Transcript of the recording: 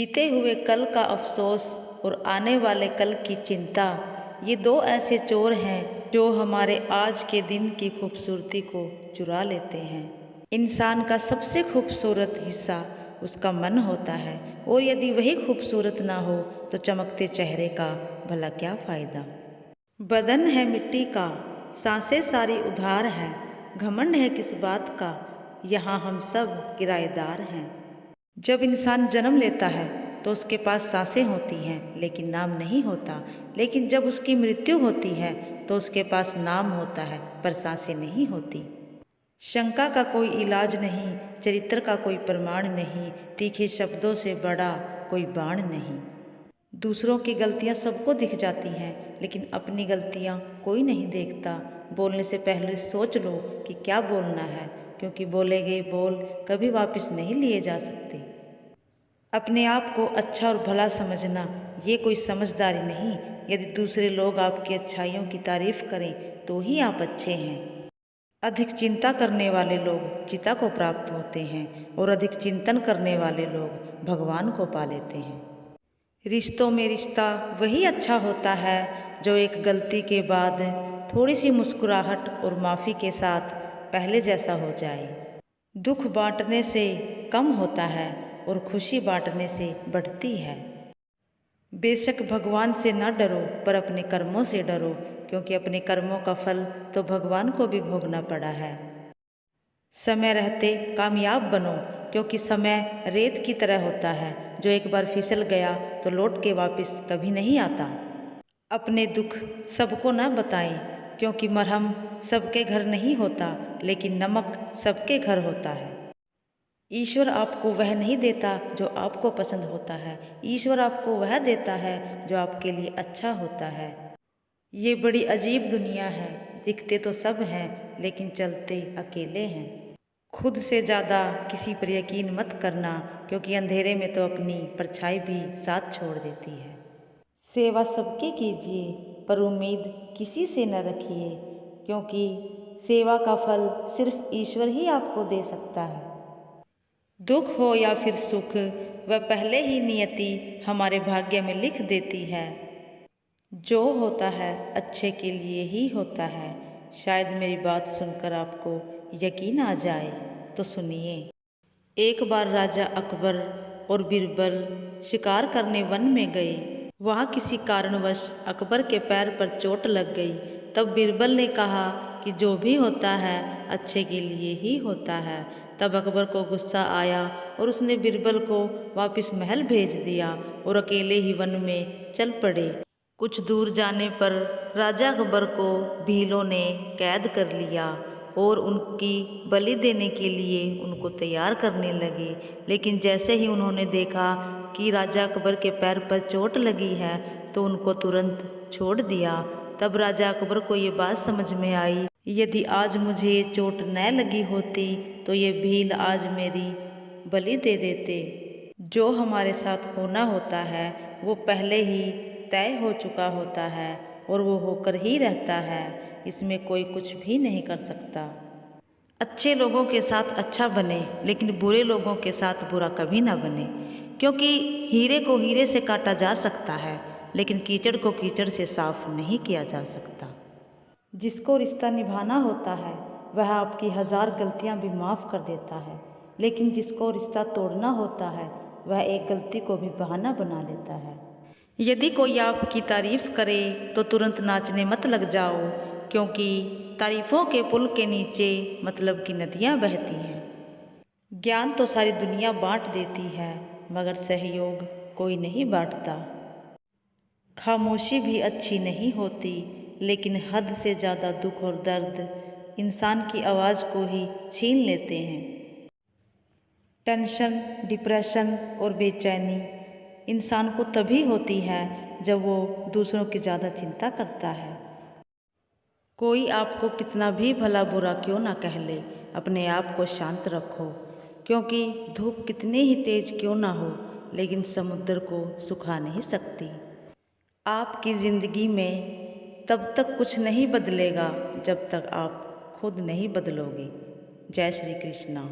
बीते हुए कल का अफसोस और आने वाले कल की चिंता, ये दो ऐसे चोर हैं जो हमारे आज के दिन की खूबसूरती को चुरा लेते हैं। इंसान का सबसे खूबसूरत हिस्सा उसका मन होता है, और यदि वही खूबसूरत ना हो तो चमकते चेहरे का भला क्या फ़ायदा। बदन है मिट्टी का, सांसें सारी उधार हैं, घमंड है किस बात का, यहाँ हम सब किराएदार हैं। जब इंसान जन्म लेता है तो उसके पास सांसें होती हैं लेकिन नाम नहीं होता, लेकिन जब उसकी मृत्यु होती है तो उसके पास नाम होता है पर सांसें नहीं होती। शंका का कोई इलाज नहीं, चरित्र का कोई प्रमाण नहीं, तीखे शब्दों से बड़ा कोई बाण नहीं। दूसरों की गलतियां सबको दिख जाती हैं, लेकिन अपनी गलतियां कोई नहीं देखता। बोलने से पहले सोच लो कि क्या बोलना है, क्योंकि बोले गए बोल कभी वापस नहीं लिए जा सकते। अपने आप को अच्छा और भला समझना ये कोई समझदारी नहीं। यदि दूसरे लोग आपकी अच्छाइयों की तारीफ करें तो ही आप अच्छे हैं। अधिक चिंता करने वाले लोग चिता को प्राप्त होते हैं, और अधिक चिंतन करने वाले लोग भगवान को पा लेते हैं। रिश्तों में रिश्ता वही अच्छा होता है जो एक गलती के बाद थोड़ी सी मुस्कुराहट और माफ़ी के साथ पहले जैसा हो जाए। दुख बांटने से कम होता है और खुशी बांटने से बढ़ती है। बेशक भगवान से न डरो, पर अपने कर्मों से डरो, क्योंकि अपने कर्मों का फल तो भगवान को भी भोगना पड़ा है। समय रहते कामयाब बनो, क्योंकि समय रेत की तरह होता है, जो एक बार फिसल गया तो लौट के वापस कभी नहीं आता। अपने दुख सबको न बताएं, क्योंकि मरहम सबके घर नहीं होता, लेकिन नमक सबके घर होता है। ईश्वर आपको वह नहीं देता जो आपको पसंद होता है, ईश्वर आपको वह देता है जो आपके लिए अच्छा होता है। ये बड़ी अजीब दुनिया है, दिखते तो सब हैं लेकिन चलते अकेले हैं। खुद से ज़्यादा किसी पर यकीन मत करना, क्योंकि अंधेरे में तो अपनी परछाई भी साथ छोड़ देती है। सेवा सबकी कीजिए, पर उम्मीद किसी से न रखिए, क्योंकि सेवा का फल सिर्फ ईश्वर ही आपको दे सकता है। दुख हो या फिर सुख, वह पहले ही नियति हमारे भाग्य में लिख देती है। जो होता है अच्छे के लिए ही होता है। शायद मेरी बात सुनकर आपको यकीन आ जाए, तो सुनिए। एक बार राजा अकबर और बीरबल शिकार करने वन में गए। वहाँ किसी कारणवश अकबर के पैर पर चोट लग गई। तब बीरबल ने कहा कि जो भी होता है अच्छे के लिए ही होता है। तब अकबर को गुस्सा आया और उसने बीरबल को वापस महल भेज दिया और अकेले ही वन में चल पड़े। कुछ दूर जाने पर राजा अकबर को भीलों ने कैद कर लिया और उनकी बलि देने के लिए उनको तैयार करने लगे। लेकिन जैसे ही उन्होंने देखा कि राजा अकबर के पैर पर चोट लगी है तो उनको तुरंत छोड़ दिया। तब राजा अकबर को ये बात समझ में आई, यदि आज मुझे ये चोट न लगी होती तो ये भील आज मेरी बलि दे देते। जो हमारे साथ होना होता है वो पहले ही तय हो चुका होता है और वो होकर ही रहता है, इसमें कोई कुछ भी नहीं कर सकता। अच्छे लोगों के साथ अच्छा बने, लेकिन बुरे लोगों के साथ बुरा कभी ना बने, क्योंकि हीरे को हीरे से काटा जा सकता है, लेकिन कीचड़ को कीचड़ से साफ नहीं किया जा सकता। जिसको रिश्ता निभाना होता है वह आपकी 1000 गलतियां भी माफ़ कर देता है, लेकिन जिसको रिश्ता तोड़ना होता है वह एक गलती को भी बहाना बना लेता है। यदि कोई आपकी तारीफ करे तो तुरंत नाचने मत लग जाओ, क्योंकि तारीफों के पुल के नीचे मतलब की नदियाँ बहती हैं। ज्ञान तो सारी दुनिया बांट देती है, मगर सहयोग कोई नहीं बांटता। खामोशी भी अच्छी नहीं होती, लेकिन हद से ज़्यादा दुख और दर्द इंसान की आवाज़ को ही छीन लेते हैं। टेंशन, डिप्रेशन और बेचैनी इंसान को तभी होती है जब वो दूसरों की ज़्यादा चिंता करता है। कोई आपको कितना भी भला बुरा क्यों ना कह ले, अपने आप को शांत रखो, क्योंकि धूप कितनी ही तेज क्यों ना हो लेकिन समुद्र को सुखा नहीं सकती। आपकी ज़िंदगी में तब तक कुछ नहीं बदलेगा जब तक आप खुद नहीं बदलोगे। जय श्री कृष्णा।